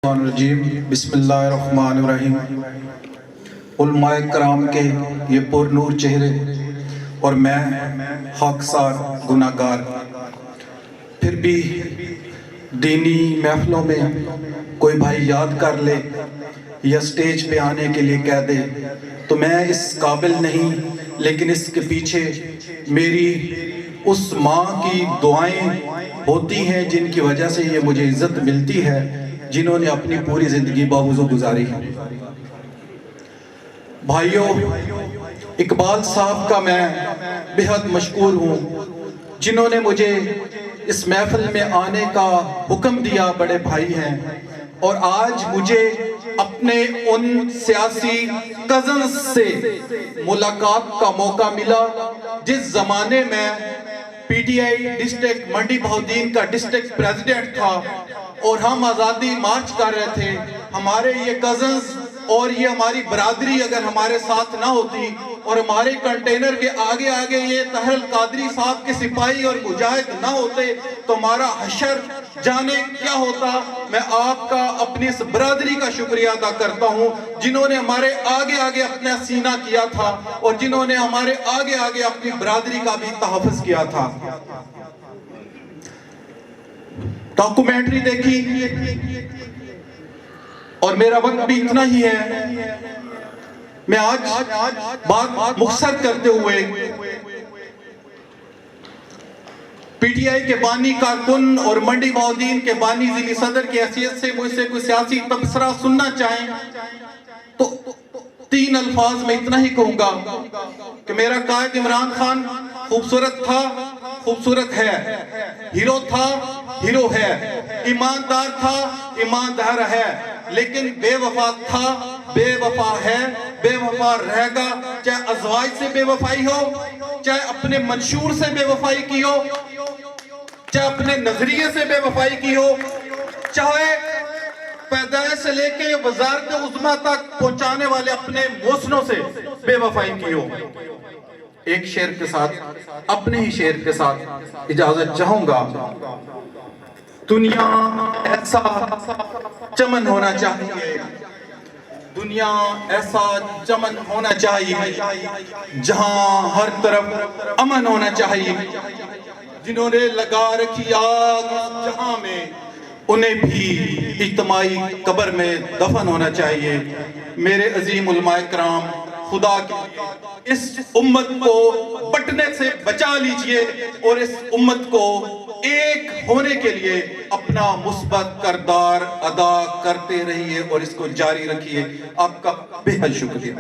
الرجیم بسم اللہ الرحمن الرحیم۔ علماء کرام کے یہ پر نور چہرے اور میں خاکسار گناہگار، پھر بھی دینی محفلوں میں کوئی بھائی یاد کر لے یا سٹیج پہ آنے کے لیے کہہ دے تو میں اس قابل نہیں، لیکن اس کے پیچھے میری اس ماں کی دعائیں ہوتی ہیں جن کی وجہ سے یہ مجھے عزت ملتی ہے، جنہوں نے اپنی پوری زندگی باوضو گزاری ہے۔ بھائیوں، اقبال صاحب کا میں بہت مشکور ہوں جنہوں نے مجھے اس محفل میں آنے کا حکم دیا، بڑے بھائی ہیں، اور آج مجھے اپنے ان سیاسی کزنز سے ملاقات کا موقع ملا جس زمانے میں پی ٹی آئی ڈسٹرکٹ منڈی بہاؤالدین کا ڈسٹرکٹ پریزیڈنٹ تھا اور ہم آزادی مارچ کر رہے تھے۔ ہمارے یہ کزنز اور یہ ہماری برادری اگر ہمارے ساتھ نہ ہوتی اور ہمارے کنٹینر کے آگے آگے یہ طاہر القادری صاحب کے سپاہی اور مجاہد نہ ہوتے تو ہمارا حشر جانے کیا ہوتا۔ میں آپ کا اپنی اس برادری کا شکریہ ادا کرتا ہوں جنہوں نے ہمارے آگے آگے اپنا سینہ کیا تھا اور جنہوں نے ہمارے آگے آگے اپنی برادری کا بھی تحفظ کیا تھا۔ ڈاکومنٹری دیکھی اور میرا وقت بھی اتنا ہی ہے، میں آج بات مختصر کرتے ہوئے پی ٹی آئی کے بانی کارکن اور منڈی بہاؤالدین کے بانی ضلعی صدر کی حیثیت سے مجھ سے کوئی سیاسی تبصرہ سننا چاہیں تو 3 الفاظ میں اتنا ہی کہوں گا کہ میرا قائد عمران خان خوبصورت تھا، خوبصورت ہے، ہیرو تھا، ہیرو ہے، ایماندار تھا، ایماندار ہے، لیکن بے وفا تھا، بے وفا ہے، بے وفا رہے گا، چاہے ازواج سے بے وفائی ہو، چاہے اپنے منشور سے بے وفائی کی ہو، چاہے اپنے نظریے سے بے وفائی کی ہو، چاہے پیدائش سے لے کے وزارت عظمیٰ تک پہنچانے والے اپنے محسنوں سے بے وفائی کی ہو۔ ایک شعر کے ساتھ، اپنے ہی شعر کے ساتھ اجازت چاہوں گا۔ دنیا ایسا چمن ہونا چاہیے، دنیا ایسا چمن ہونا چاہیے جہاں ہر طرف امن ہونا چاہیے، جنہوں نے لگا رکھی آگ جہاں میں انہیں بھی اجتماعی قبر میں دفن ہونا چاہیے۔ میرے عظیم علماء کرام، خدا کی اس امت کو بٹنے سے بچا لیجئے اور اس امت کو ایک ہونے کے لیے اپنا مثبت کردار ادا کرتے رہیے اور اس کو جاری رکھیے۔ آپ کا بے حد شکریہ۔